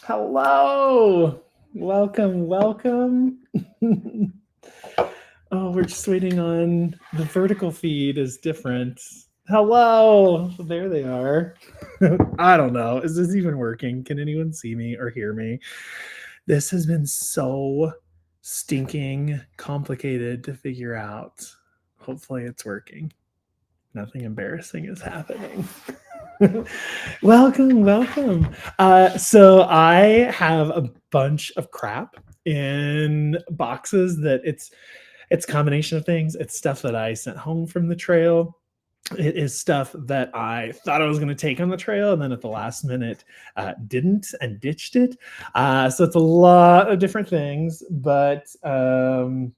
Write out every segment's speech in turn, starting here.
Hello. Welcome. Oh, we're just waiting on the vertical feed is different. Hello. There they are. I don't know. Is this even working? Can anyone see me or hear me? This has been so stinking complicated to figure out. Hopefully it's working. Nothing embarrassing is happening. welcome. So I have a bunch of crap in boxes that it's a combination of things. It's stuff that I sent home from the trail. It is stuff that I thought I was going to take on the trail and then at the last minute didn't and ditched it. So it's a lot of different things, but I'm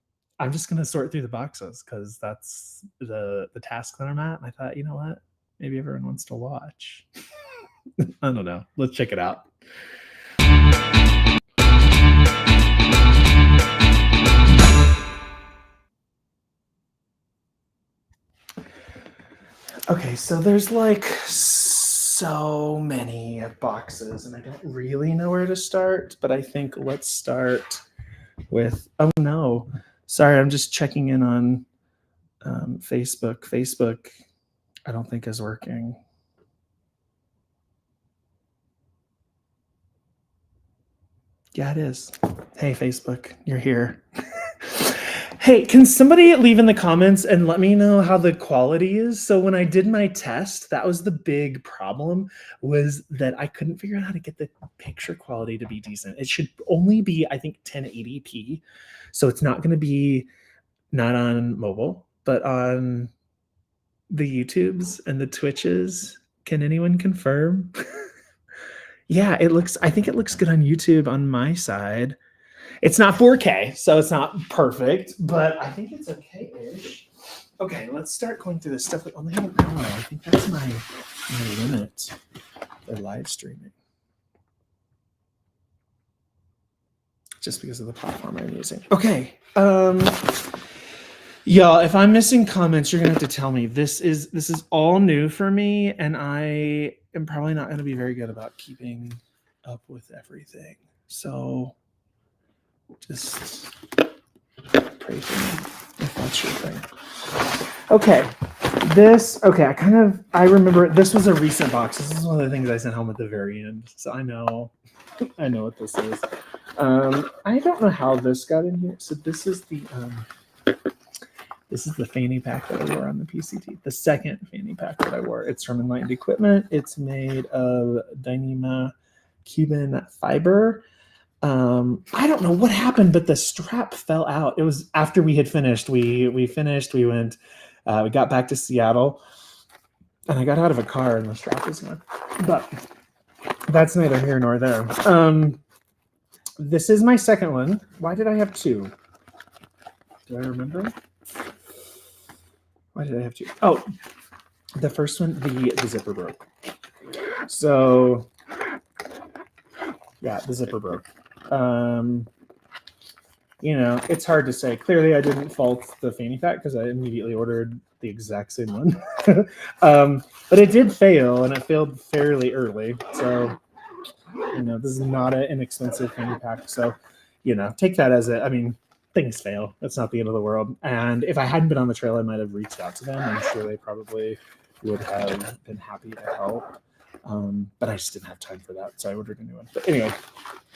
just going to sort through the boxes because that's the task that I'm at. And I thought, you know what? Maybe everyone wants to watch. I don't know. Let's check it out. Okay, so there's like so many boxes, and I don't really know where to start, but I think let's start with, oh no, sorry, I'm just checking in on Facebook. Facebook, I don't think is working. Yeah, it is. Hey, Facebook, you're here. Hey, can somebody leave in the comments and let me know how the quality is? So when I did my test, that was the big problem, was that I couldn't figure out how to get the picture quality to be decent. It should only be, I think, 1080p. So it's not going to be not on mobile, but on the YouTubes and the Twitches. Can anyone confirm? Yeah, I think it looks good on YouTube on my side. It's not 4K, so it's not perfect, but I think it's okay-ish. Okay, let's start going through this stuff. We only have an hour. I think that's my limit for live streaming. Just because of the platform I'm using. Okay. Y'all, if I'm missing comments, you're gonna have to tell me. This is all new for me, and I am probably not gonna be very good about keeping up with everything. So just pray for me if that's your thing. Okay. I remember this was a recent box. This is one of the things I sent home at the very end. So I know what this is. I don't know how this got in here. So this is the fanny pack that I wore on the PCT. The second fanny pack that I wore. It's from Enlightened Equipment. It's made of Dyneema Cuban fiber. I don't know what happened, but the strap fell out. It was after we had finished. We finished. We went. We got back to Seattle, and I got out of a car, and the strap was gone. But that's neither here nor there. This is my second one. Why did I have two? Do I remember? Why did I have two? Oh, the first one, the zipper broke. So, yeah, the zipper broke. It's hard to say. Clearly, I didn't fault the fanny pack because I immediately ordered the exact same one. But it did fail, and it failed fairly early. So, this is not an inexpensive fanny pack. So, take that as things fail. That's not the end of the world. And if I hadn't been on the trail, I might have reached out to them. I'm sure they probably would have been happy to help. But I just didn't have time for that, so I ordered a new one. But anyway,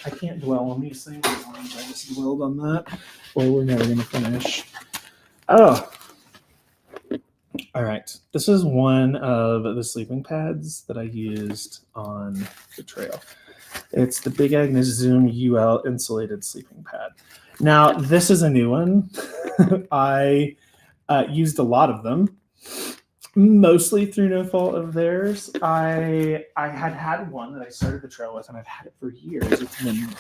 I can't dwell on these things as long as I just dwelled on that, or we're never going to finish. Oh, all right. This is one of the sleeping pads that I used on the trail. It's the Big Agnes Zoom UL insulated sleeping pad. Now, this is a new one. I used a lot of them. Mostly through no fault of theirs. I had one that I started the trail with, and I've had it for years.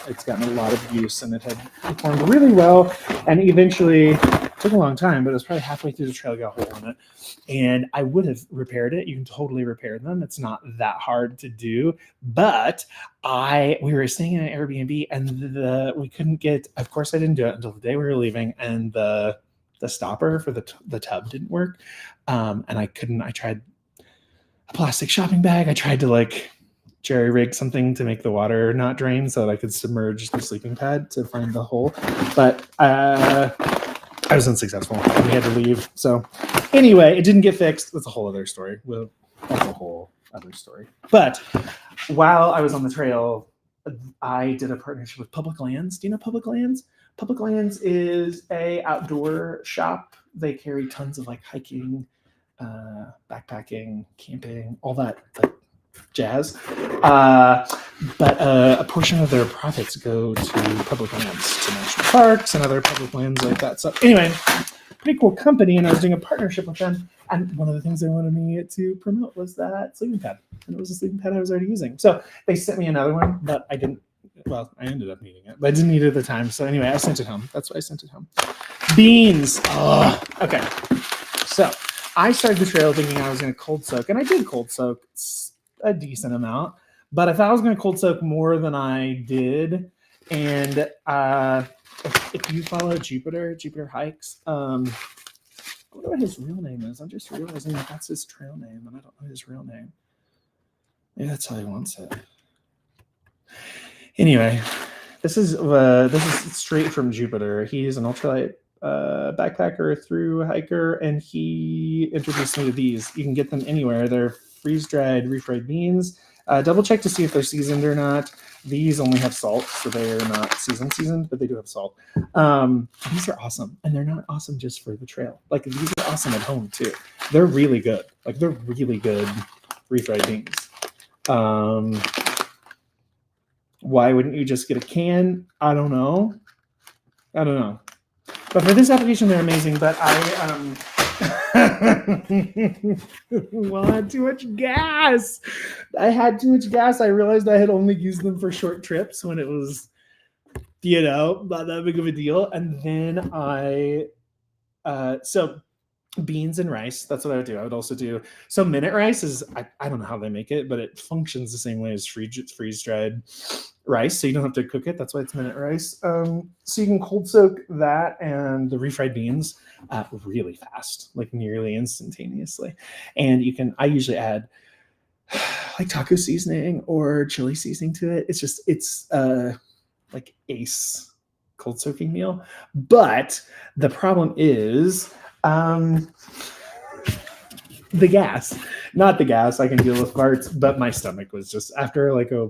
It's gotten a lot of use, and it had performed really well. And eventually, it took a long time, but it was probably halfway through the trail, got a hole in it. And I would have repaired it. You can totally repair them. It's not that hard to do. But we were staying in an Airbnb, and we couldn't get. Of course, I didn't do it until the day we were leaving, and the stopper for the tub didn't work. And I tried a plastic shopping bag. I tried to jerry rig something to make the water not drain so that I could submerge the sleeping pad to find the hole. But I was unsuccessful and we had to leave. So anyway, it didn't get fixed. That's a whole other story. Well, that's a whole other story. But while I was on the trail, I did a partnership with Public Lands. Do you know Public Lands? Public Lands is a outdoor shop. They carry tons of like hiking, backpacking, camping, all that like jazz. But a portion of their profits go to public lands, to national parks and other public lands like that. So anyway, pretty cool company, and I was doing a partnership with them. And one of the things they wanted me to promote was that sleeping pad. And it was a sleeping pad I was already using. So they sent me another one, but I didn't. Well, I ended up needing it, but I didn't need it at the time. So anyway, I sent it home. That's why I sent it home. Beans. Oh, okay. So I started the trail thinking I was going to cold soak, and I did cold soak a decent amount, but I thought I was going to cold soak more than I did. And if you follow Jupiter hikes, I wonder what his real name is. I'm just realizing that that's his trail name, and I don't know his real name. Maybe that's how he wants it. Anyway, this is straight from Jupiter. He's an ultralight backpacker, thru-hiker, and he introduced me to these. You can get them anywhere. They're freeze-dried, refried beans. Double check to see if they're seasoned or not. These only have salt, so they're not seasoned, but they do have salt. These are awesome, and they're not awesome just for the trail. Like, these are awesome at home too. They're really good. Like, they're really good refried beans. Why wouldn't you just get a can? I don't know. But for this application, they're amazing. But I well, I had too much gas. I realized I had only used them for short trips when it was, not that big of a deal. And then so beans and rice, that's what I would do. I would also do, so minute rice is, I don't know how they make it, but it functions the same way as freeze-dried rice, so you don't have to cook it. That's why it's minute rice. So you can cold soak that and the refried beans really fast, like nearly instantaneously. And I usually add like taco seasoning or chili seasoning to it. It's like ace cold soaking meal. But the problem is the gas. Not the gas, I can deal with farts, but my stomach was just, after like a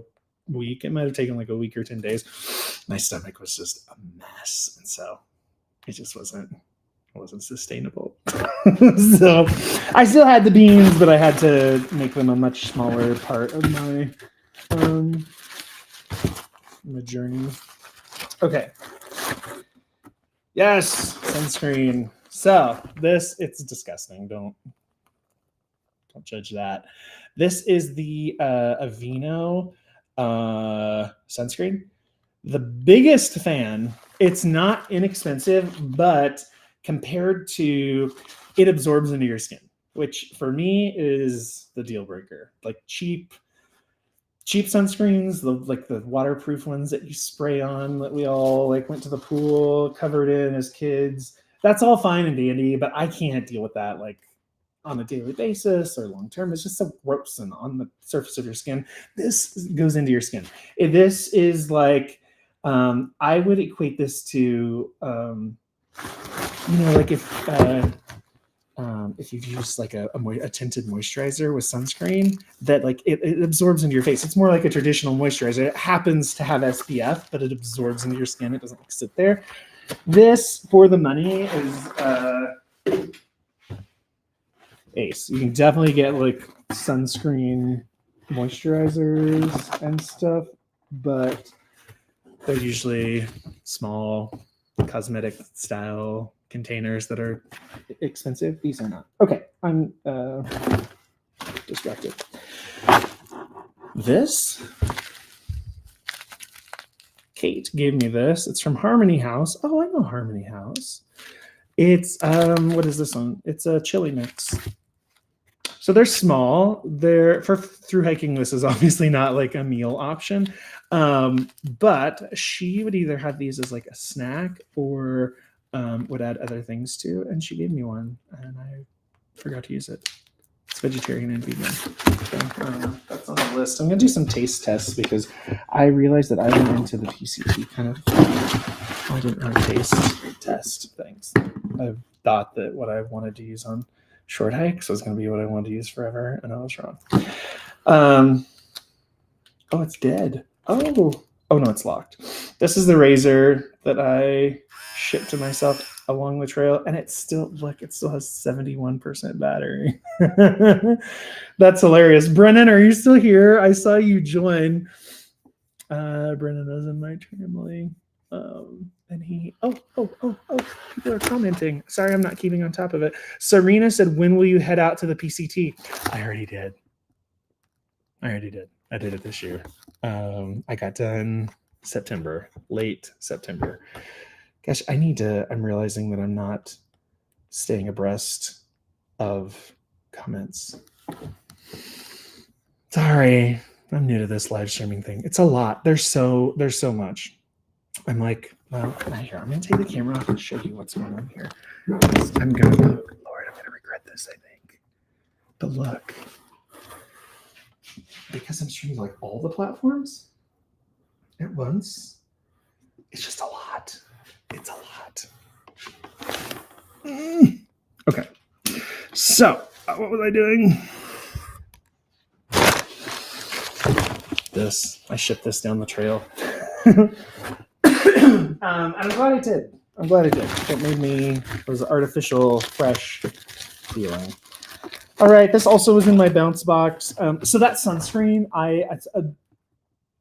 week, it might have taken like a week or 10 days, my stomach was just a mess, and so it just wasn't sustainable. So I still had the beans, but I had to make them a much smaller part of my journey. Okay. Yes, sunscreen. So it's disgusting. Don't judge that. This is the Aveeno sunscreen. The biggest fan. It's not inexpensive, but compared to, it absorbs into your skin, which for me is the deal breaker. Like cheap sunscreens, the waterproof ones that you spray on, that we all like went to the pool covered in as kids. That's all fine and dandy, but I can't deal with that like on a daily basis or long term. It's just so gross and on the surface of your skin. This goes into your skin. This is like, I would equate this to, like if you use like a tinted moisturizer with sunscreen, that like it absorbs into your face. It's more like a traditional moisturizer. It happens to have SPF, but it absorbs into your skin. It doesn't like sit there. This, for the money, is ace. You can definitely get like sunscreen moisturizers and stuff, but they're usually small cosmetic style containers that are expensive. These are not. Okay, I'm distracted. This, Kate gave me this. It's from Harmony House. Oh, I know Harmony House. It's what is this one? It's a chili mix. So they're small. They're for through hiking. This is obviously not like a meal option, but she would either have these as like a snack or would add other things to. And she gave me one, and I forgot to use it. It's vegetarian and vegan. So, that's on the list. I'm gonna do some taste tests because I realized that I went into the PCT kind of. I didn't know taste test things. I thought that what I wanted to use on short hikes was going to be what I wanted to use forever, and I was wrong. Oh, it's dead. Oh no, it's locked. This is the razor that I shipped to myself along the trail, and it still has 71% battery. That's hilarious. Brennan, are you still here? I saw you join. Brennan is in my family. And he, people are commenting. Sorry, I'm not keeping on top of it. Serena said, when will you head out to the PCT? I already did. I did it this year. I got done late September. Gosh, I'm realizing that I'm not staying abreast of comments. Sorry, I'm new to this live streaming thing. It's a lot. There's so much. I'm like, well, here, I'm going to take the camera off and show you what's going on here. I'm going to, Lord, I'm going to regret this, I think. But look, because I'm streaming like all the platforms at once, it's just a lot. It's a lot. Okay. So, what was I doing? I shipped this down the trail. And I'm glad I did. It made me, it was artificial, fresh feeling. All right, this also was in my bounce box. So that sunscreen,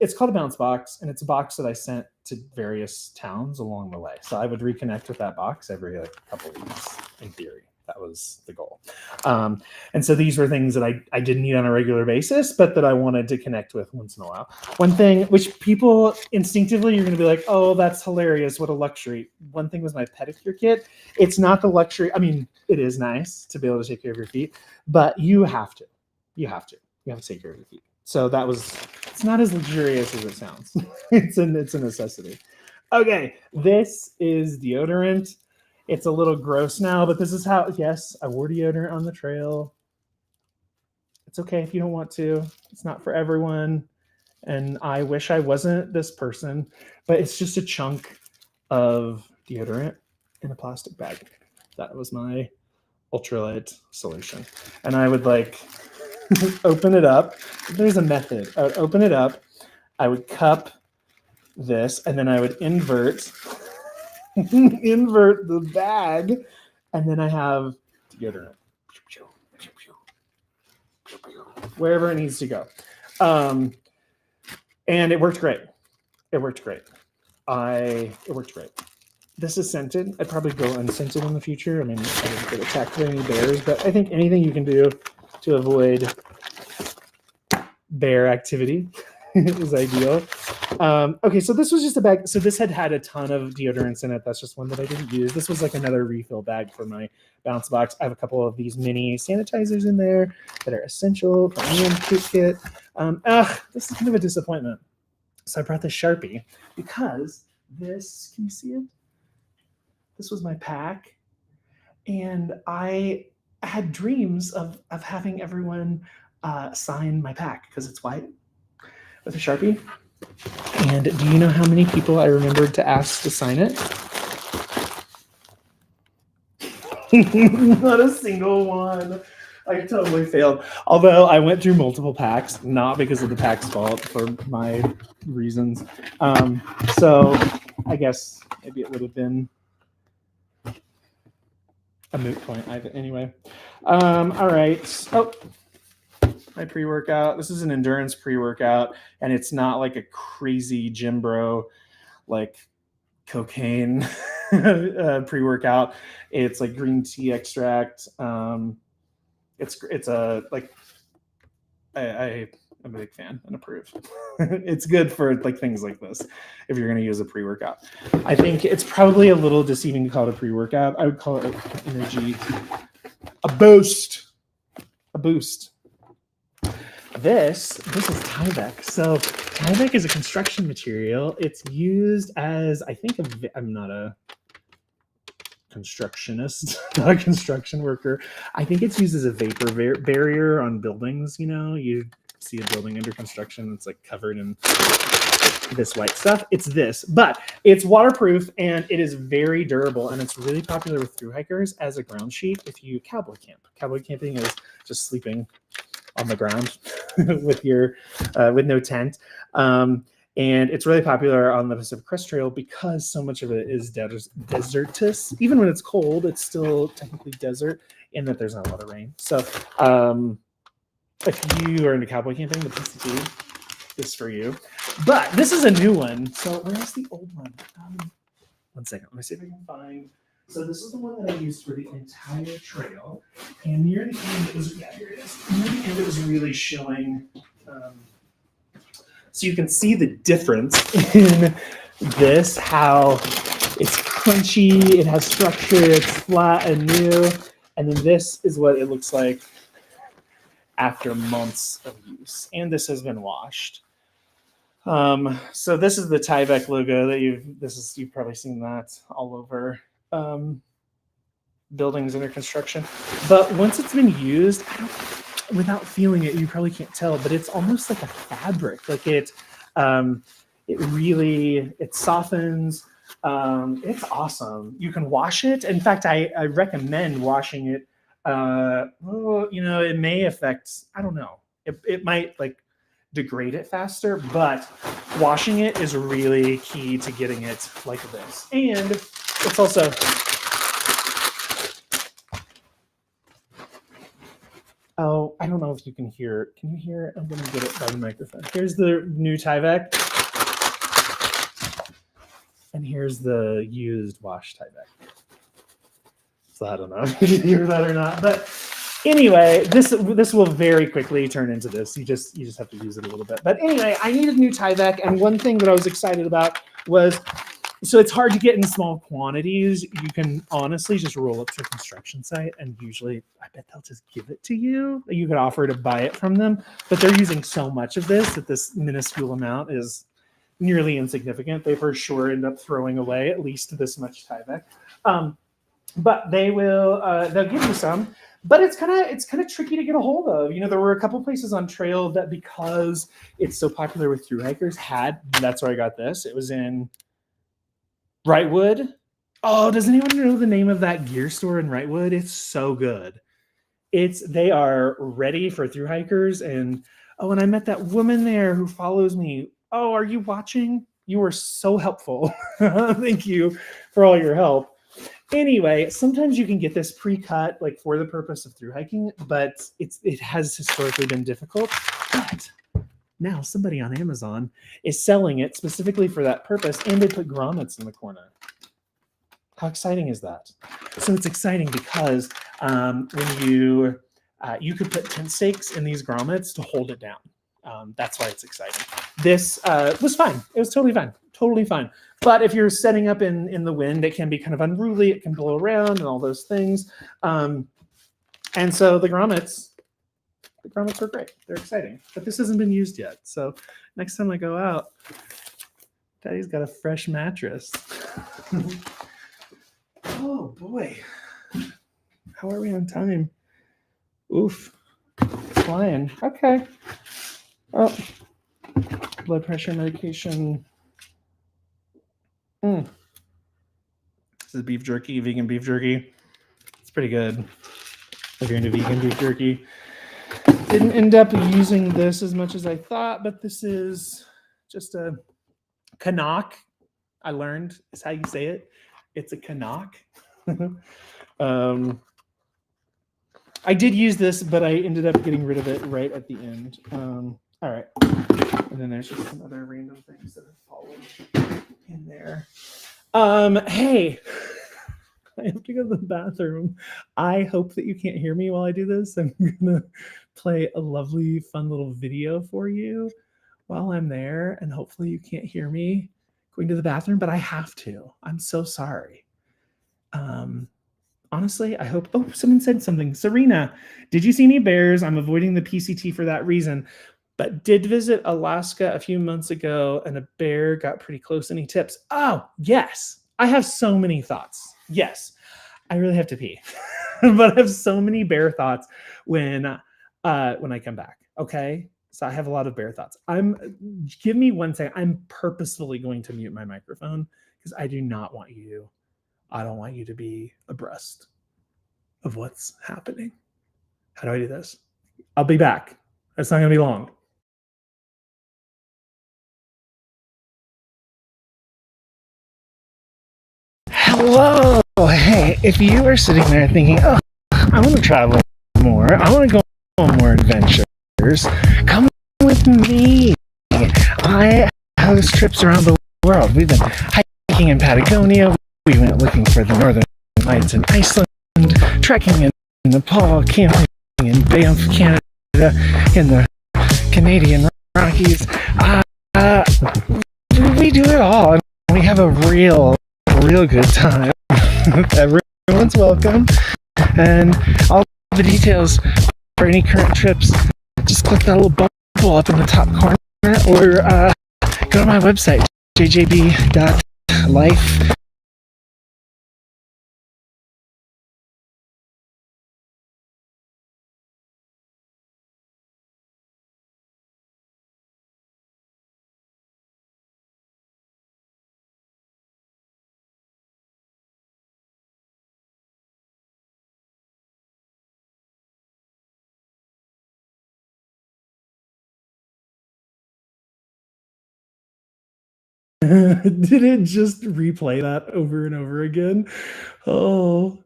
it's called a bounce box, and it's a box that I sent to various towns along the way. So I would reconnect with that box every couple of weeks, in theory. That was the goal. And so these were things that I didn't need on a regular basis, but that I wanted to connect with once in a while. One thing, which people instinctively, you're going to be like, oh, that's hilarious. What a luxury. One thing was my pedicure kit. It's not the luxury. I mean, it is nice to be able to take care of your feet, but you have to. You have to take care of your feet. So it's not as luxurious as it sounds. It's a necessity. Okay, this is deodorant. It's a little gross now, but this is how, yes, I wore deodorant on the trail. It's okay if you don't want to. It's not for everyone. And I wish I wasn't this person, but it's just a chunk of deodorant in a plastic bag. That was my ultralight solution. And I would open it up. There's a method. I would open it up. I would cup this, and then I would invert the bag, and then I have deodorant wherever it needs to go. And it worked great. It worked great. This is scented. I'd probably go unscented in the future. I mean, I didn't get attacked by any bears, but I think anything you can do to avoid bear activity is ideal. Okay, so this was just a bag. So this had a ton of deodorants in it. That's just one that I didn't use. This was another refill bag for my bounce box. I have a couple of these mini sanitizers in there that are essential for me and Cute Kit. This is kind of a disappointment. So I brought this Sharpie because this, can you see it? This was my pack. And I had dreams of having everyone sign my pack because it's white with a Sharpie. And do you know how many people I remembered to ask to sign it? Not a single one. I totally failed. Although I went through multiple packs, not because of the pack's fault, for my reasons. So I guess maybe it would have been a moot point. Anyway. All right. Oh, my pre-workout. This is an endurance pre-workout, and it's not like a crazy gym bro, cocaine pre-workout. It's green tea extract. It's a I'm a big fan and approve. It's good for things like this if you're going to use a pre-workout. I think it's probably a little deceiving to call it a pre-workout. I would call it energy, a boost. This is Tyvek. So Tyvek is a construction material. It's used as, I'm not a constructionist, not a construction worker. I think it's used as a vapor barrier on buildings. You know, you see a building under construction, it's like covered in this white stuff. It's this, but it's waterproof and it is very durable, and it's really popular with thru hikers as a ground sheet if you cowboy camp. Cowboy camping is just sleeping on the ground with your with no tent. And it's really popular on the Pacific Crest Trail because so much of it is desertous. Even when it's cold, it's still technically desert in that there's not a lot of rain. So if you are into cowboy camping, the PCT is for you. But this is a new one. So where's the old one? One second. Let me see if I can find. So this is the one that I used for the entire trail. And near the end, it was, yeah, here it is. Near the end, it was really showing. So you can see the difference in this, how it's crunchy, it has structure, it's flat and new. And then this is what it looks like after months of use. And this has been washed. So this is the Tyvek logo that you've probably seen that all over buildings under construction. But once it's been used, without feeling it, you probably can't tell, but it's almost like a fabric. Like it softens. It's awesome. You can wash it. In fact, I recommend washing it. It may affect, I don't know. It might like degrade it faster, but washing it is really key to getting it like this. And it's also, oh, I don't know if you can hear it. Can you hear it? I'm going to get it by the microphone. Here's the new Tyvek. And here's the used wash Tyvek. So I don't know if you can hear that or not. But anyway, this will very quickly turn into this. You just have to use it a little bit. But anyway, I needed new Tyvek. And one thing that I was excited about was, so it's hard to get in small quantities. You can honestly just roll up to a construction site and usually, I bet they'll just give it to you. You could offer to buy it from them, but they're using so much of this that this minuscule amount is nearly insignificant. They for sure end up throwing away at least this much Tyvek. But they'll give you some, but it's kind of tricky to get a hold of. You know, there were a couple places on trail that, because it's so popular with thru hikers, that's where I got this. It was in Wrightwood. Oh, does anyone know the name of that gear store in Wrightwood? It's so good. They are ready for thru hikers. And I met that woman there who follows me. Oh, are you watching? You were so helpful. Thank you for all your help. Anyway, sometimes you can get this pre-cut, like for the purpose of thru hiking, but it has historically been difficult. But now somebody on Amazon is selling it specifically for that purpose, and they put grommets in the corner. How exciting is that? So it's exciting because when you could put tent stakes in these grommets to hold it down. That's why it's exciting. This was fine. It was totally fine. Totally fine. But if you're setting up in the wind, it can be kind of unruly. It can blow around and all those things. And so the grommets are great. They're exciting. But this hasn't been used yet. So next time I go out, Daddy's got a fresh mattress. Oh, boy. How are we on time? Oof. Flying. Okay. Oh, blood pressure medication. This is beef jerky, vegan beef jerky. It's pretty good if you're into vegan beef jerky. Didn't end up using this as much as I thought, but this is just a Canuck. I learned is how you say it. It's a Canuck. I did use this, but I ended up getting rid of it right at the end. All right. And then there's just some other random things that have fallen in there. Hey, I have to go to the bathroom. I hope that you can't hear me while I do this. I'm going to play a lovely, fun little video for you while I'm there. And hopefully you can't hear me going to the bathroom, but I have to. I'm so sorry. Honestly, I hope. Oh, someone said something. Serena, did you see any bears? I'm avoiding the PCT for that reason, but did visit Alaska a few months ago and a bear got pretty close. Any tips? Oh, yes. I have so many thoughts. Yes. I really have to pee. But I have so many bear thoughts when I come back. Okay. So I have a lot of bear thoughts. Give me 1 second. I'm purposefully going to mute my microphone because I don't want you to be abreast of what's happening. How do I do this? I'll be back. It's not going to be long. Hello. Hey, if you are sitting there thinking, oh, I want to travel more, I want to go on more adventures, come with me. I host trips around the world. We've been hiking in Patagonia. We went looking for the northern lights in Iceland, trekking in Nepal, camping in Banff, Canada, in the Canadian Rockies. We do it all, and we have a real good time. Everyone's welcome, and all the details for any current trips, just click that little bubble up in the top corner, or go to my website, jjb.life. Did it just replay that over and over again? Oh.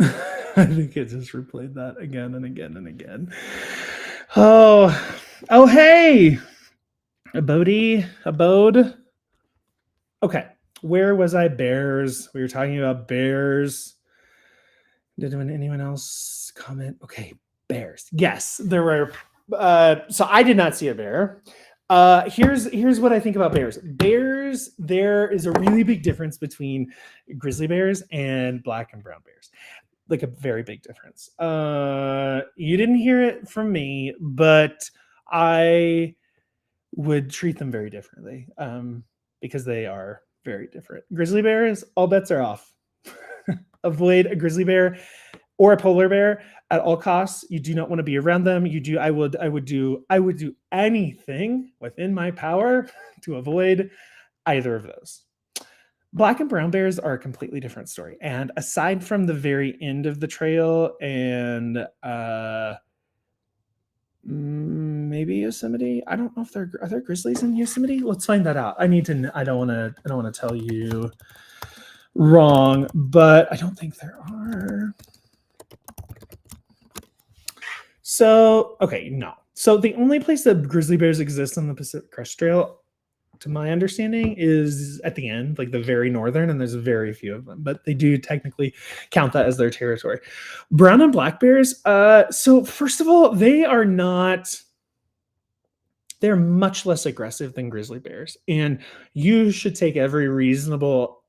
I think it just replayed that again and again and again. Oh, hey, abode. Okay, where was I? Bears. We were talking about bears. Did anyone else comment? Okay, bears. Yes, there were. So I did not see a bear. Here's what I think about bears. Bears, there is a really big difference between grizzly bears and black and brown bears. Like a very big difference. You didn't hear it from me, but I would treat them very differently because they are very different. Grizzly bears, all bets are off. Avoid a grizzly bear or a polar bear at all costs. You do not want to be around them. I would do anything within my power to avoid either of those. Black and brown bears are a completely different story. And aside from the very end of the trail and maybe Yosemite, I don't know if are there grizzlies in Yosemite. Let's find that out. I don't want to tell you wrong, but I don't think there are. So, okay, no. So the only place that grizzly bears exist on the Pacific Crest Trail, to my understanding, is at the end, like the very northern, and there's very few of them, but they do technically count that as their territory. Brown and black bears, so first of all, they're much less aggressive than grizzly bears, and you should take every reasonable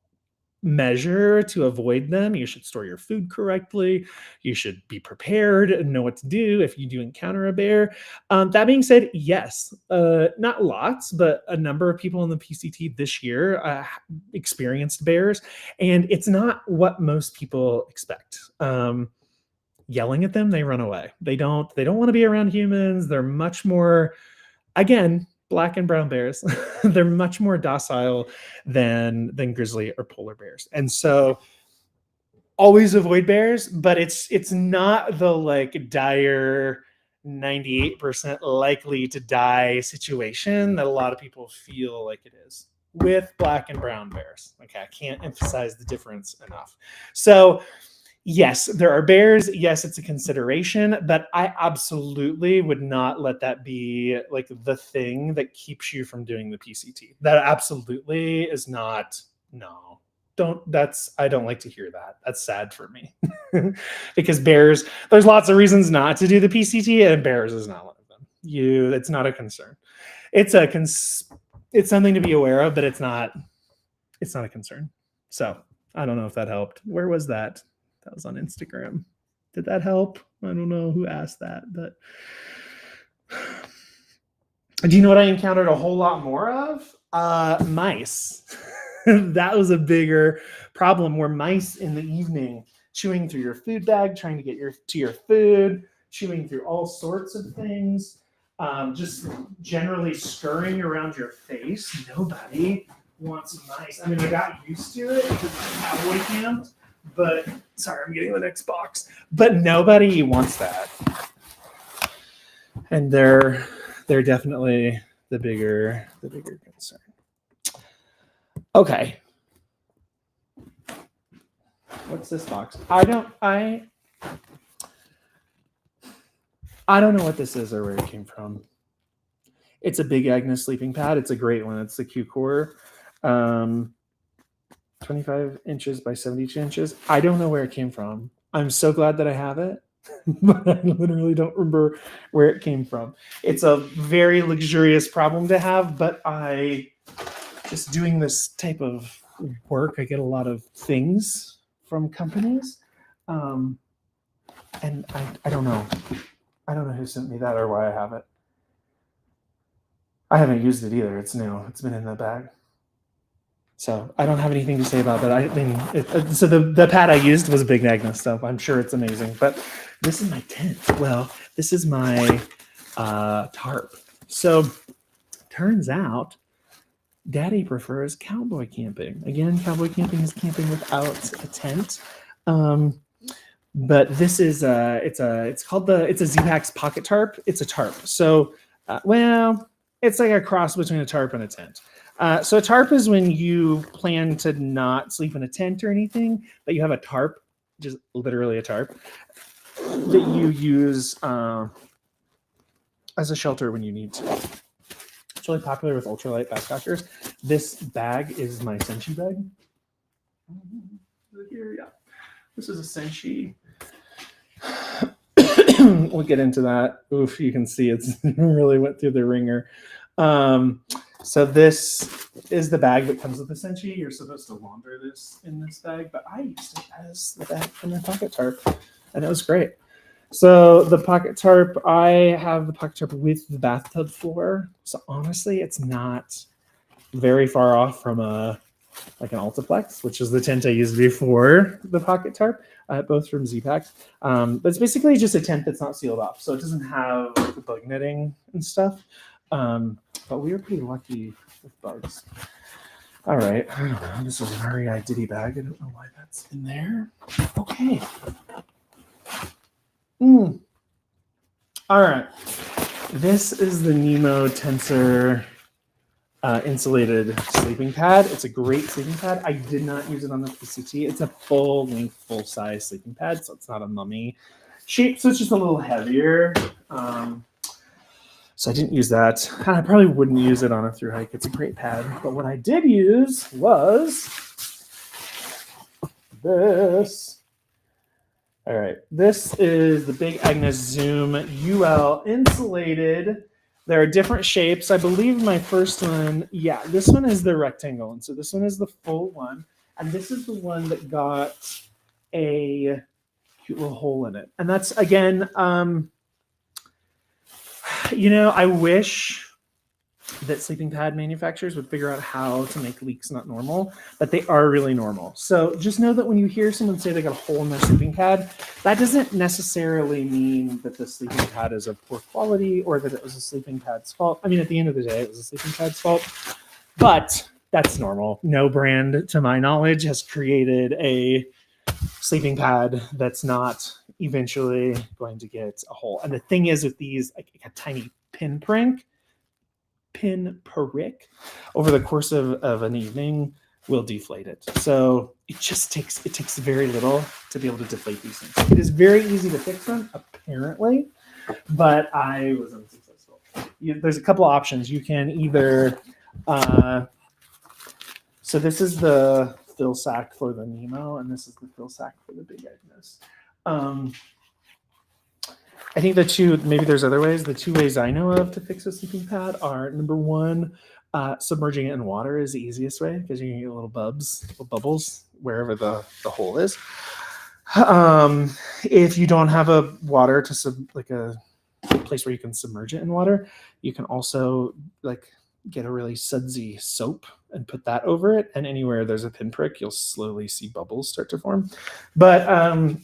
measure to avoid them. You should store your food correctly. You should be prepared and know what to do if you do encounter a bear. That being said, yes, not lots, but a number of people in the PCT this year experienced bears, and it's not what most people expect. Yelling at them, they run away. They don't want to be around humans. They're much more, again, black and brown bears. They're much more docile than grizzly or polar bears. And so always avoid bears, but it's not the like dire 98% likely to die situation that a lot of people feel like it is with black and brown bears. Okay, I can't emphasize the difference enough. So yes, there are bears. Yes, it's a consideration, but I absolutely would not let that be like the thing that keeps you from doing the PCT. That absolutely is not, no. I don't like to hear that. That's sad for me. Because bears, there's lots of reasons not to do the PCT, and bears is not one of them. It's not a concern. It's something to be aware of, but it's not a concern. So I don't know if that helped. Where was that? That was on Instagram. Did that help? I don't know who asked that, but do you know what I encountered a whole lot more of? Mice. That was a bigger problem, where mice in the evening chewing through your food bag, trying to get to your food, chewing through all sorts of things, just generally scurrying around your face. Nobody wants mice. I mean, I got used to it because I cowboy camped, but sorry, I'm getting the next box. But nobody wants that, and they're definitely the bigger concern. Okay. What's this box? I don't know what this is or where it came from. It's a Big Agnes sleeping pad. It's a great one. It's the Q-Core. 25 inches by 72 inches. I don't know where it came from. I'm so glad that I have it, but I literally don't remember where it came from. It's a very luxurious problem to have, but just doing this type of work, I get a lot of things from companies. And I don't know. I don't know who sent me that or why I have it. I haven't used it either. It's new. It's been in the bag. So I don't have anything to say about that. I mean, so the pad I used was a Big Agnes stuff. I'm sure it's amazing. But this is my tent. Well, this is my tarp. So turns out Daddy prefers cowboy camping. Again, cowboy camping is camping without a tent. But this is it's a Z-Packs pocket tarp. It's a tarp. So it's like a cross between a tarp and a tent. So a tarp is when you plan to not sleep in a tent or anything, but you have a tarp, just literally a tarp, that you use as a shelter when you need to. It's really popular with ultralight backpackers. This bag is my Senshi bag. Here, yeah. This is a Senshi. We'll get into that. Oof, you can see it's really went through the ringer. So this is the bag that comes with the Senshi. You're supposed to launder this in this bag, but I used it as the bag for my pocket tarp, and it was great. So the pocket tarp, I have the pocket tarp with the bathtub floor. So honestly, it's not very far off from an Altaplex, which is the tent I used before the pocket tarp, both from Z-Packs. But it's basically just a tent that's not sealed off, so it doesn't have the bug netting and stuff. But we were pretty lucky with bugs. All right, I don't know. This is an REI Diddy bag. I don't know why that's in there. Okay. All right. This is the Nemo Tensor insulated sleeping pad. It's a great sleeping pad. I did not use it on the PCT. It's a full-length, full-size sleeping pad, so it's not a mummy shape, so it's just a little heavier. So I didn't use that. And I probably wouldn't use it on a thru-hike. It's a great pad. But what I did use was this. All right. This is the Big Agnes Zoom UL insulated. There are different shapes. I believe my first one, this one is the rectangle. And so this one is the full one. And this is the one that got a cute little hole in it. And that's, again, I wish that sleeping pad manufacturers would figure out how to make leaks not normal, but they are really normal. So just know that when you hear someone say they got a hole in their sleeping pad, that doesn't necessarily mean that the sleeping pad is of poor quality or that it was a sleeping pad's fault. I mean, at the end of the day, it was a sleeping pad's fault, but that's normal. No brand, to my knowledge, has created a sleeping pad that's not eventually going to get a hole. And the thing is with these, like a tiny pin prick over the course of an evening will deflate it. So it takes very little to be able to deflate these things. It is very easy to fix them, apparently, but I was unsuccessful. There's a couple options. You can either so this is the fill sack for the Nemo, and this is the fill sack for the Big Agnes. I think maybe there's other ways. The two ways I know of to fix a sleeping pad are, number one, submerging it in water is the easiest way because you can get little bubbles wherever the hole is. If you don't have a water a place where you can submerge it in water, you can also get a really sudsy soap and put that over it. And anywhere there's a pinprick, you'll slowly see bubbles start to form. But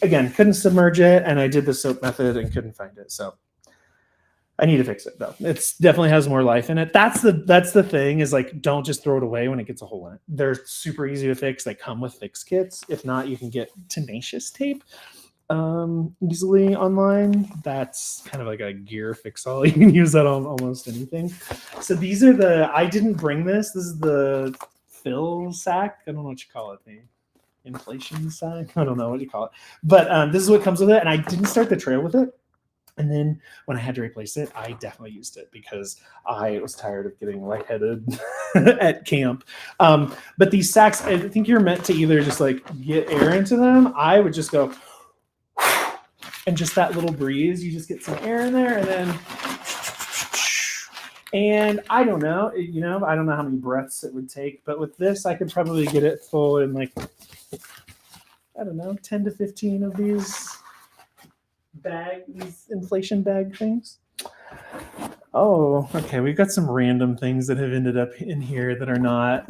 again, couldn't submerge it, and I did the soap method and couldn't find it. So I need to fix it though. It's definitely has more life in it. That's the thing, is like, don't just throw it away when it gets a hole in it. They're super easy to fix. They come with fix kits. If not, you can get tenacious tape easily online. That's kind of like a gear fix all. You can use that on almost anything. So these are I didn't bring this. This is the fill sack. I don't know what you call it. The inflation sack. I don't know what you call it. But this is what comes with it. And I didn't start the trail with it. And then when I had to replace it, I definitely used it because I was tired of getting lightheaded at camp. But these sacks, I think you're meant to either just like get air into them. I would just go, and just that little breeze, you just get some air in there, and then, and I don't know, I don't know how many breaths it would take, but with this, I could probably get it full in like, I don't know, 10 to 15 of these inflation bag things. Oh, okay. We've got some random things that have ended up in here that are not,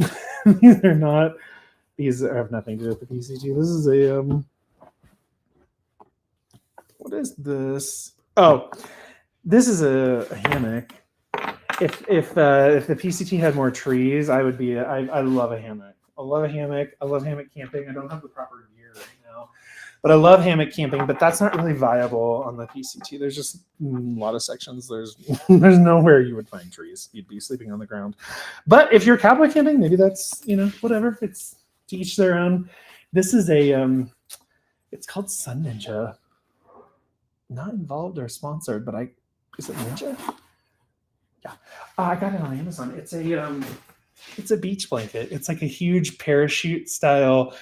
these have nothing to do with the PCT. This is what is this? Oh, this is a hammock. If the PCT had more trees, I would be, I love a hammock. I love a hammock. I love hammock camping. I don't have the proper gear right now, but I love hammock camping, but that's not really viable on the PCT. There's just a lot of sections. There's nowhere you would find trees. You'd be sleeping on the ground. But if you're cowboy camping, maybe that's, whatever. It's to each their own. This is it's called Sun Ninja. Not involved or sponsored, but is it Ninja? Yeah. I got it on Amazon. It's a beach blanket. It's like a huge parachute style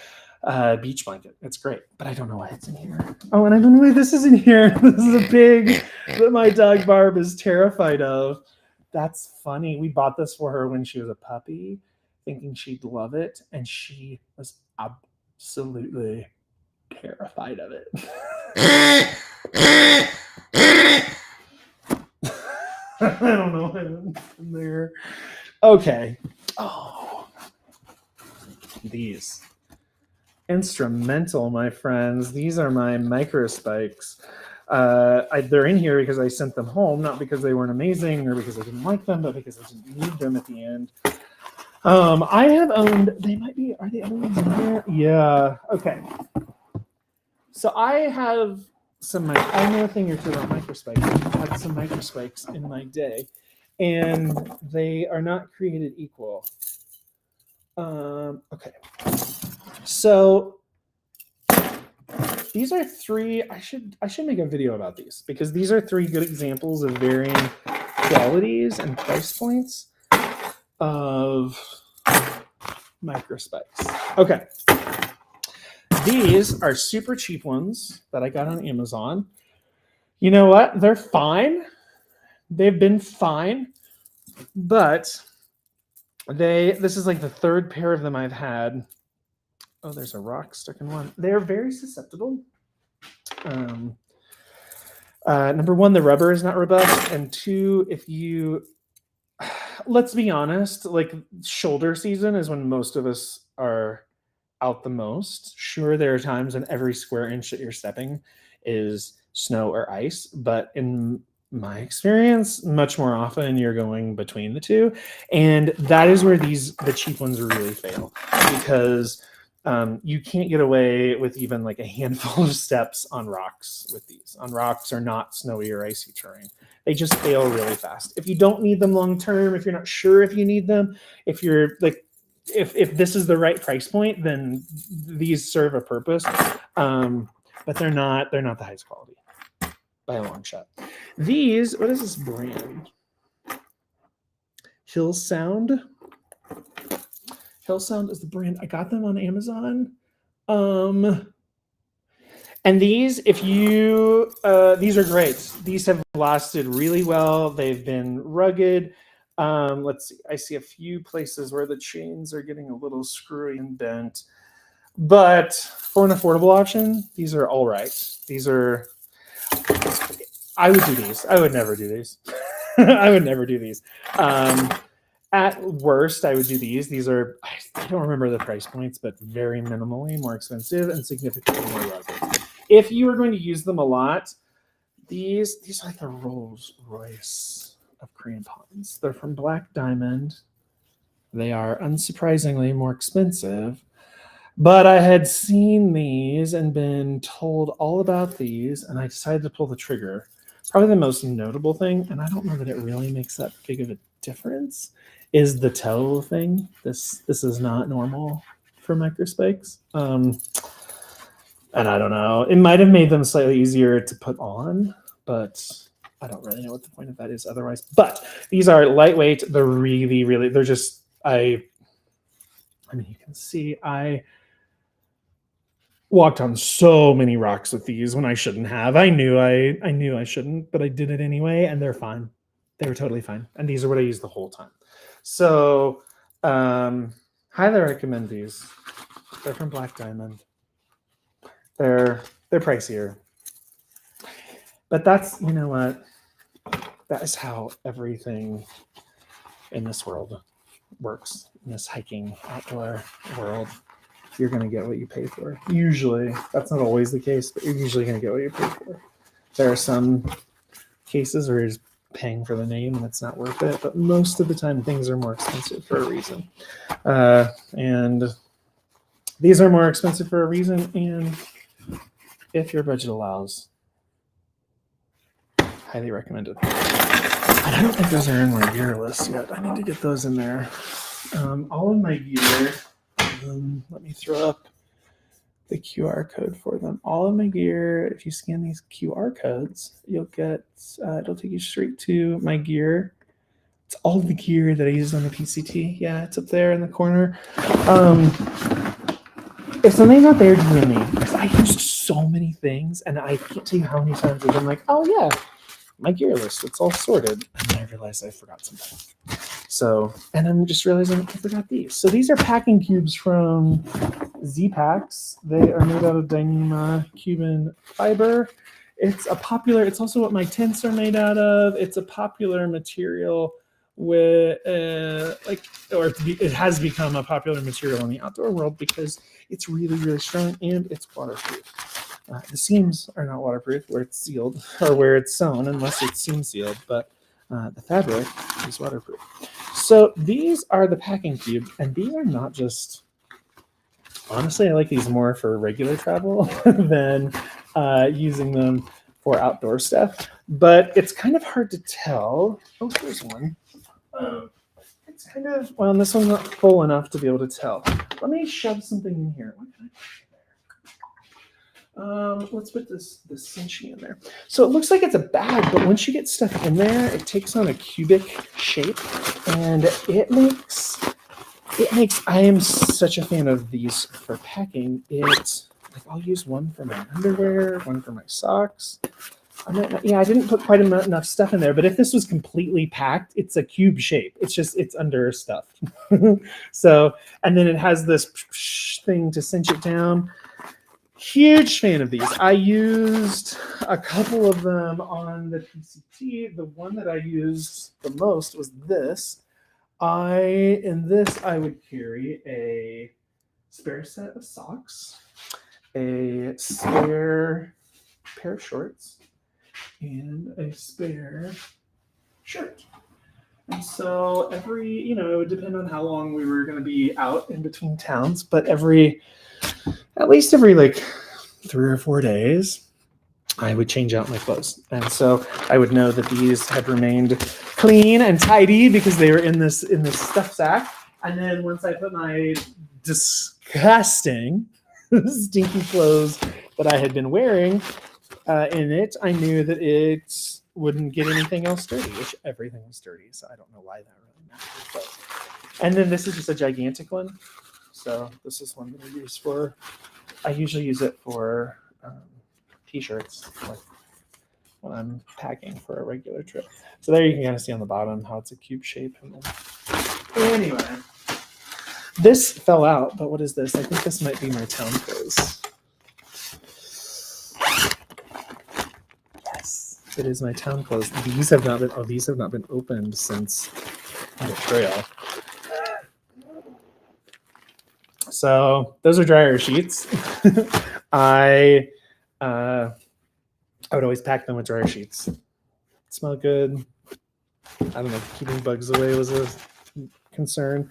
beach blanket. It's great, but I don't know why it's in here. Oh, and I don't know why this is in here. This is a pig that my dog Barb is terrified of. That's funny. We bought this for her when she was a puppy, thinking she'd love it, and she was absolutely terrified of it. I don't know what in there. Okay. Oh, these instrumental, my friends. These are my micro spikes. They're in here because I sent them home, not because they weren't amazing or because I didn't like them, but because I didn't need them at the end. I have owned. Are they other ones in here? Yeah. Okay. So I have I know a thing or two about microspikes. I've had some microspikes in my day, and they are not created equal. Okay. So these are three. I should make a video about these because these are three good examples of varying qualities and price points of microspikes. Okay. These are super cheap ones that I got on Amazon. You know what? They're fine. They've been fine, but this is like the third pair of them I've had. Oh, there's a rock stuck in one. They're very susceptible. Number one, the rubber is not robust, and two, let's be honest, like shoulder season is when most of us are out the most. Sure, there are times when every square inch that you're stepping is snow or ice, but in my experience, much more often you're going between the two, and that is where the cheap ones really fail, because you can't get away with even like a handful of steps on rocks with these. On rocks or not snowy or icy terrain. They just fail really fast. If you don't need them long term, if you're not sure if you need them, if you're like, if this is the right price point, then these serve a purpose. But they're not the highest quality by a long shot. These, what is this brand? Hill Sound. Hill Sound is the brand. I got them on Amazon. And these, these are great. These have lasted really well. They've been rugged. Let's see. I see a few places where the chains are getting a little screwy and bent. But for an affordable option, these are all right. I would do these. I would never do these. I would never do these. At worst, I would do these. These are, I don't remember the price points, but very minimally more expensive and significantly more rugged. If you are going to use them a lot, these are like the Rolls Royce of crampons. They're from Black Diamond. They are unsurprisingly more expensive, but I had seen these and been told all about these, and I decided to pull the trigger. Probably the most notable thing, and I don't know that it really makes that big of a difference, is the toe thing. This is not normal for microspikes. And I don't know. It might have made them slightly easier to put on, but I don't really know what the point of that is otherwise. But these are lightweight. They're really, they're just, I mean, you can see I walked on so many rocks with these when I shouldn't have. I knew I shouldn't, but I did it anyway, and they're fine. They were totally fine. And these are what I use the whole time. So highly recommend these. They're from Black Diamond. They're pricier. But that's, you know what? That is how everything in this world works, in this hiking outdoor world. You're going to get what you pay for. Usually, that's not always the case, but you're usually going to get what you pay for. There are some cases where you're just paying for the name and it's not worth it, but most of the time things are more expensive for a reason. And these are more expensive for a reason, and if your budget allows, highly recommended. I don't think those are in my gear list yet. I need to get those in there. All of my gear, let me throw up the QR code for them. All of my gear, if you scan these QR codes, you'll get, it'll take you straight to my gear. It's all the gear that I used on the PCT. Yeah, it's up there in the corner. If something's not there, do you me? Because I used so many things, and I can't tell you how many times I've been like, oh yeah, my gear list, it's all sorted. And then I realized I forgot something. So, and I'm just realizing I forgot these. So these are packing cubes from Z-Packs. They are made out of Dyneema Cuban fiber. It's also what my tents are made out of. It's a popular material with, it has become a popular material in the outdoor world because it's really strong and it's waterproof. The seams are not waterproof where it's sealed or where it's sewn unless it's seam sealed, but the fabric is waterproof. So these are the packing cube, and these are not just, honestly, I like these more for regular travel than using them for outdoor stuff, but it's kind of hard to tell. Oh, here's one. It's kind of, well, this one's not full enough to be able to tell. Let me shove something in here. What can I put in there? Let's put this cinching in there. So it looks like it's a bag, but once you get stuff in there, it takes on a cubic shape, and it makes, I am such a fan of these for packing. It's like I'll use one for my underwear, one for my socks. I didn't put quite enough stuff in there, but if this was completely packed, it's a cube shape. It's under stuff. So, and then it has this thing to cinch it down. Huge fan of these. I used a couple of them on the PCT. The one that I used the most was this. In this, I would carry a spare set of socks, a spare pair of shorts, and a spare shirt. And so every, it would depend on how long we were going to be out in between towns, but at least every like 3 or 4 days, I would change out my clothes. And so I would know that these had remained clean and tidy because they were in this stuff sack. And then once I put my disgusting, stinky clothes that I had been wearing in it, I knew that it wouldn't get anything else dirty, which everything was dirty. So I don't know why that really matters. But. And then this is just a gigantic one. So this is one that I usually use it for t-shirts, like when I'm packing for a regular trip. So there you can kind of see on the bottom how it's a cube shape. And then, anyway, this fell out, but what is this? I think this might be my town clothes. Yes, it is my town clothes. These have not been opened since the trail. So those are dryer sheets. I would always pack them with dryer sheets. Smell good. I don't know, keeping bugs away was a concern.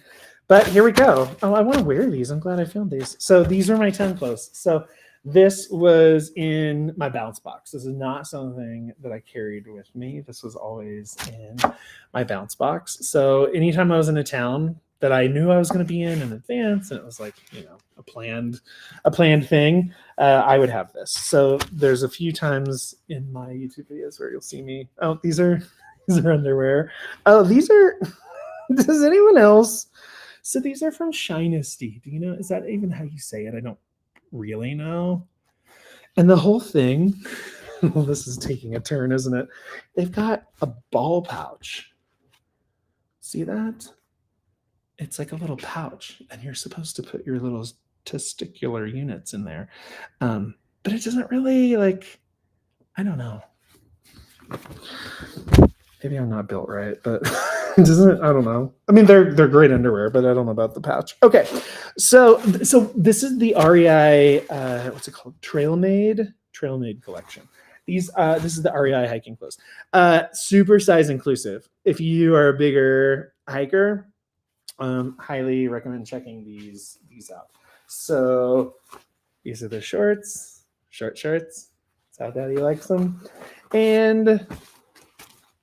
But here we go. Oh, I want to wear these. I'm glad I found these. So these are my 10 clothes. So this was in my bounce box. This is not something that I carried with me. This was always in my bounce box. So anytime I was in a town that I knew I was going to be in advance, and it was like, you know, a planned thing, I would have this. So there's a few times in my YouTube videos where you'll see me. Oh, these are underwear. Oh, these are. Does anyone else? So these are from Shinesty. Do you know? Is that even how you say it? I don't really know. And the whole thing, well, this is taking a turn, isn't it? They've got a ball pouch. See that? It's like a little pouch, and you're supposed to put your little testicular units in there. But it doesn't really, like, I don't know. Maybe I'm not built right, but doesn't, I don't know. I mean, they're great underwear, but I don't know about the pouch. Okay, so this is the REI what's it called? Trailmade collection. This is the REI hiking clothes. Super size inclusive. If you are a bigger hiker, highly recommend checking these out. So these are the shorts, short shorts. That's how Daddy likes them, and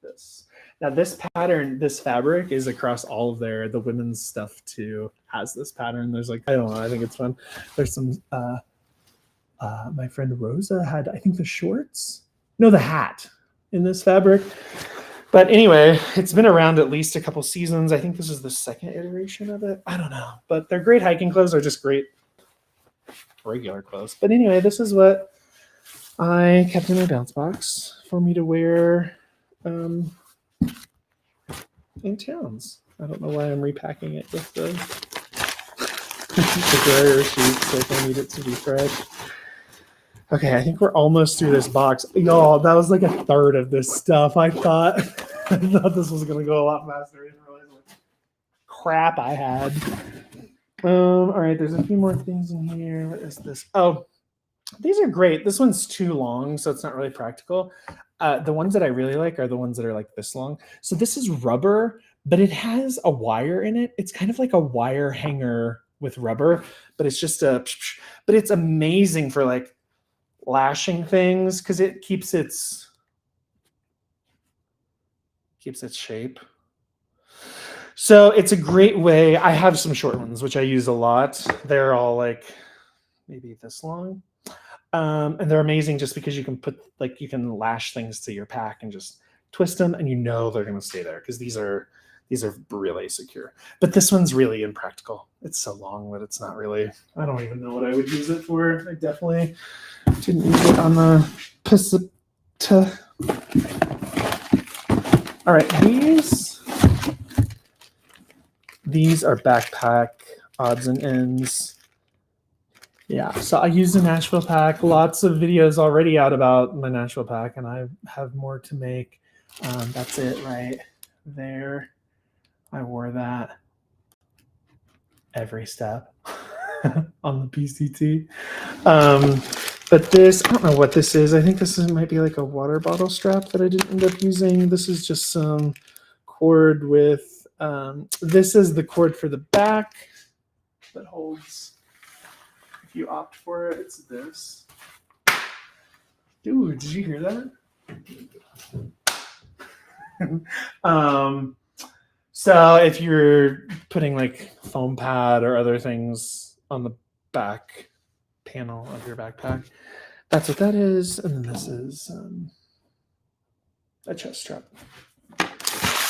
this. Now this pattern, this fabric is across all of the women's stuff too, has this pattern. There's like, I don't know, I think it's fun. There's some, my friend Rosa had, I think, the hat in this fabric. But anyway, it's been around at least a couple seasons. I think this is the second iteration of it. I don't know, but they're great hiking clothes. They're just great regular clothes. But anyway, this is what I kept in my bounce box for me to wear in towns. I don't know why I'm repacking it with the dryer sheets if I need it to be fresh. Okay, I think we're almost through this box. Y'all, that was like a third of this stuff. I thought this was gonna go a lot faster. I didn't realize what crap I had. All right, there's a few more things in here. What is this? Oh, these are great. This one's too long, so it's not really practical. The ones that I really like are the ones that are like this long. So this is rubber, but it has a wire in it. It's kind of like a wire hanger with rubber, but it's just but it's amazing for like lashing things because it keeps its shape. So it's a great way. I have some short ones, which I use a lot. They're all like maybe this long. And they're amazing just because you can lash things to your pack and just twist them, and you know they're going to stay there because these are really secure. But this one's really impractical. It's so long that it's not really. I don't even know what I would use it for. I definitely didn't use it on the Pacific. All right, these are backpack odds and ends. Yeah, so I use a Nashville pack. Lots of videos already out about my Nashville pack, and I have more to make. That's it right there. I wore that every step on the PCT. But this, I don't know what this is. I think might be like a water bottle strap that I didn't end up using. This is just some cord with, this is the cord for the back that holds. If you opt for it, it's this. Dude, did you hear that? So if you're putting like foam pad or other things on the back panel of your backpack, that's what that is. And then this is a chest strap.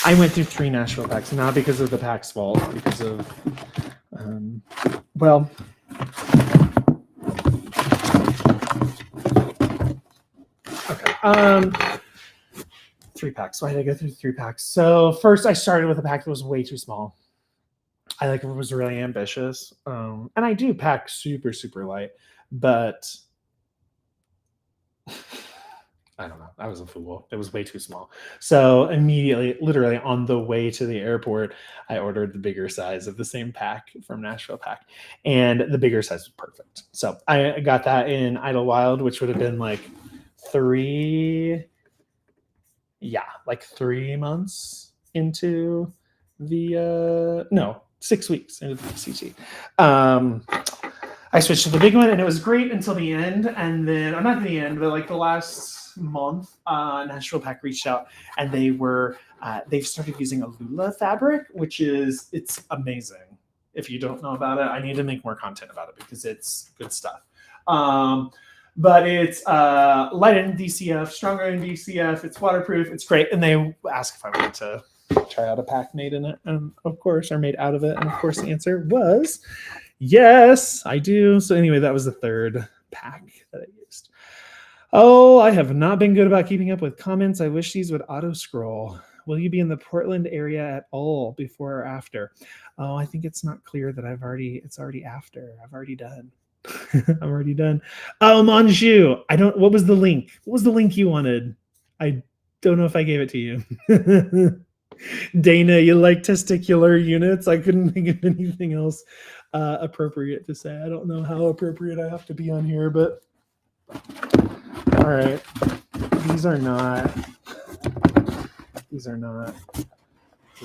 I went through 3 Nashville packs, not because of the pack's fault, because of, well, okay. 3 packs. Why did I go through 3 packs? So first, I started with a pack that was way too small. I was really ambitious, and I do pack super, super light, but I don't know. I was a fool. It was way too small. So immediately, literally on the way to the airport, I ordered the bigger size of the same pack from Nashville Pack, and the bigger size was perfect. So I got that in Idlewild, which would have been like three, yeah, like 3 months into the no, 6 weeks into the PCT. I switched to the big one, and it was great until the end. And then, not the end, but like the last month, Nashville Pack reached out, and they've started using a Lula fabric, it's amazing. If you don't know about it, I need to make more content about it because it's good stuff. But it's light in DCF, stronger in DCF. It's waterproof. It's great. And they asked if I wanted to try out a pack made in it, and of course, or made out of it. And of course, the answer was yes, I do. So anyway, that was the third pack that I used. Oh, I have not been good about keeping up with comments. I wish these would auto scroll. Will you be in the Portland area at all before or after? Oh, I think it's not clear that it's already after. I've already done. I'm already done. Oh, Manju. What was the link? What was the link you wanted? I don't know if I gave it to you. Dana, you like testicular units? I couldn't think of anything else appropriate to say. I don't know how appropriate I have to be on here, but all right. These are not. There's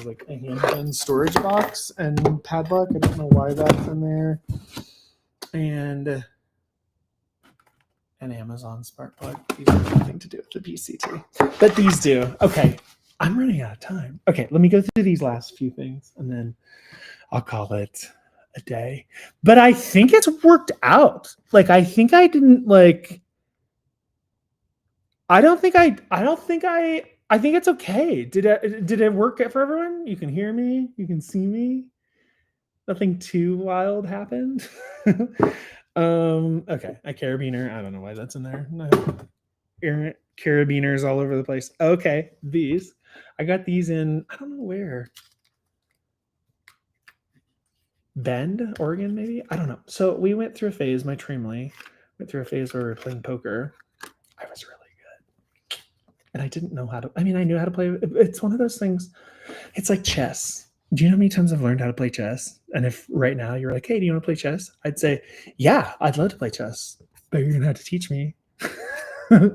like a handgun storage box and padlock. I don't know why that's in there. And an Amazon smart plug. These have nothing to do with the PCT, but these do. Okay, I'm running out of time. Okay, let me go through these last few things, and then I'll call it a day. But I think it's worked out. Like, I think I didn't like. I think it's okay. Did it work for everyone? You can hear me. You can see me. Nothing too wild happened. Okay, a carabiner. I don't know why that's in there. No. Carabiners all over the place. Okay, these. I got these in, I don't know where. Bend, Oregon, maybe? I don't know. So we went through a phase, my Trimley went through a phase where we were playing poker. I was really good. And I didn't know how to, I knew how to play. It's one of those things. It's like chess. Do you know how many times I've learned how to play chess? And if right now you're like, hey, do you want to play chess? I'd say, yeah, I'd love to play chess, but you're going to have to teach me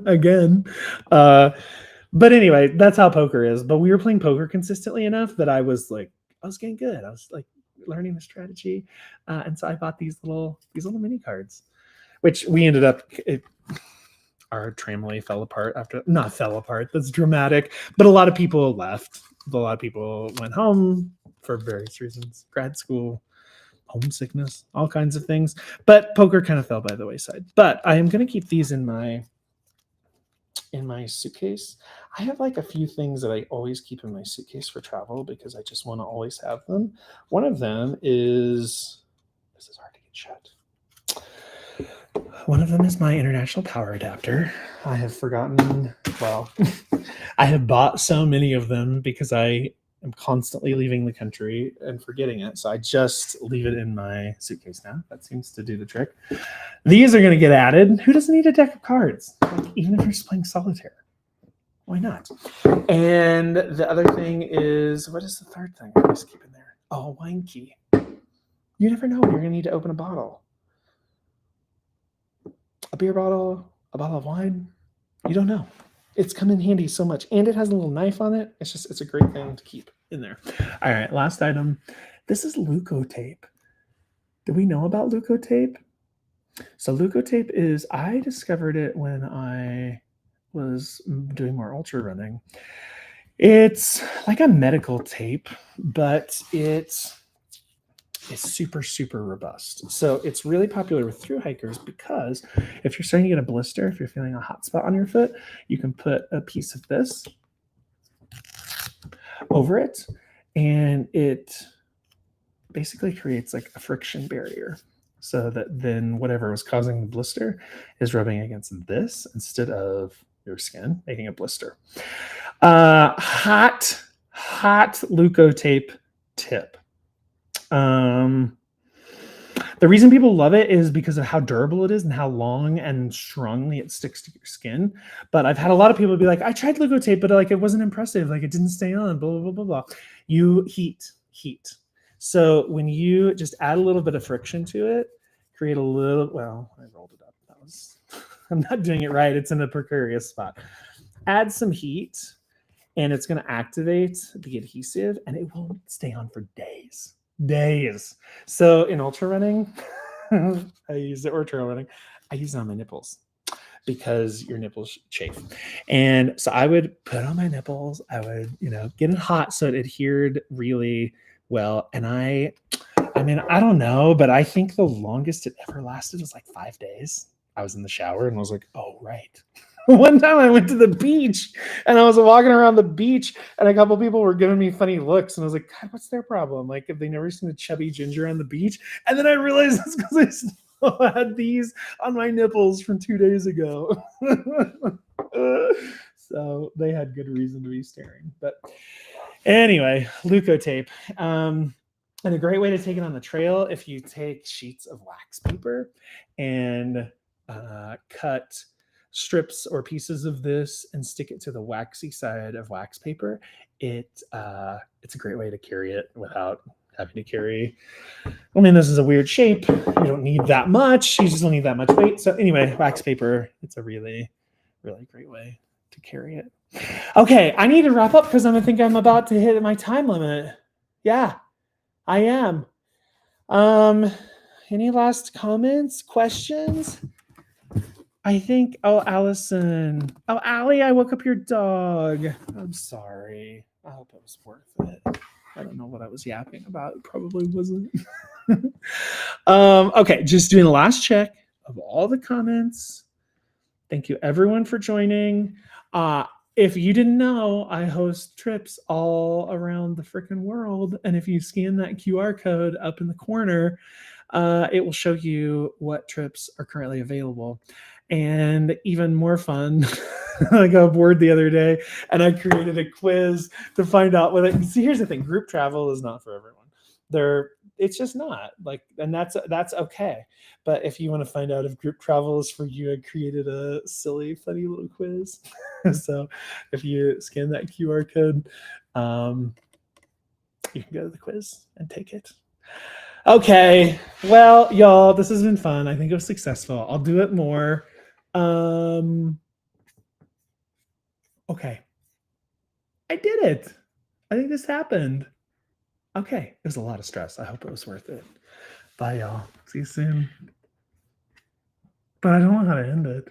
again. But anyway, that's how poker is. But we were playing poker consistently enough that I was getting good. I was like learning the strategy. And so I bought these little mini cards, which we ended up, our tramway fell apart not fell apart. That's dramatic. But a lot of people left. A lot of people went home for various reasons, grad school, homesickness, all kinds of things. But poker kind of fell by the wayside. But I am going to keep these in my suitcase. I have like a few things that I always keep in my suitcase for travel because I just want to always have them. One of them is, this is hard to get shut. One of them is my international power adapter. I have forgotten, well, I have bought so many of them because I am constantly leaving the country and forgetting it. So I just leave it in my suitcase now. That seems to do the trick. These are going to get added. Who doesn't need a deck of cards? Like, even if you're just playing solitaire. Why not? And the other thing is, what is the third thing I always keep in there? Oh, a wine key. You never know when you're going to need to open a bottle. A beer bottle, a bottle of wine. You don't know. It's come in handy so much. And it has a little knife on it. It's a great thing to keep in there. All right, last item. This is Leukotape. Do we know about Leukotape? So Leukotape is, I discovered it when I was doing more ultra running. It's like a medical tape, but it's super, super robust. So it's really popular with thru hikers because if you're starting to get a blister, if you're feeling a hot spot on your foot, you can put a piece of this over it, and it basically creates like a friction barrier so that then whatever was causing the blister is rubbing against this instead of your skin, making a blister. Hot Leukotape tip. The The reason people love it is because of how durable it is and how long and strongly it sticks to your skin. But I've had a lot of people be like, I tried Luco-Tape, but like it wasn't impressive. Like it didn't stay on, blah, blah, blah, blah, blah. You heat. So when you just add a little bit of friction to it, create a little, well, I rolled it up. That was, I'm not doing it right. It's in a precarious spot. Add some heat and it's going to activate the adhesive and it will stay on for days. So in ultra running, I use it, or trail running, I use it on my nipples because your nipples chafe. And so I would put it on my nipples. I would, get it hot so it adhered really well. And I mean, I don't know, but I think the longest it ever lasted was like 5 days. I was in the shower and I was like, oh, right. One time I went to the beach and I was walking around the beach and a couple people were giving me funny looks. And I was like, God, what's their problem? Like, have they never seen a chubby ginger on the beach? And then I realized it's because I still had these on my nipples from 2 days ago. So they had good reason to be staring. But anyway, Luco-Tape. And a great way to take it on the trail, if you take sheets of wax paper and cut strips or pieces of this and stick it to the waxy side of wax paper, it's a great way to carry it without having to carry. I mean, this is a weird shape. You don't need that much. You just don't need that much weight. So anyway, wax paper, it's a really, really great way to carry it. Okay, I need to wrap up because I think I'm about to hit my time limit. Yeah, I am. Any last comments, questions? I think, Allison. Oh, Allie, I woke up your dog. I'm sorry. I hope it was worth it. I don't know what I was yapping about. It probably wasn't. Okay, just doing a last check of all the comments. Thank you, everyone, for joining. If you didn't know, I host trips all around the freaking world. And if you scan that QR code up in the corner, it will show you what trips are currently available. And even more fun, I got bored the other day and I created a quiz to find out whether. See, here's the thing: group travel is not for everyone. It's just not like, and that's okay. But if you want to find out if group travel is for you, I created a silly, funny little quiz. So if you scan that QR code, you can go to the quiz and take it. Okay, well, y'all, this has been fun. I think it was successful. I'll do it more. Okay, I did it. I think this happened. Okay, it was a lot of stress. I hope it was worth it. Bye, y'all. See you soon. But I don't know how to end it.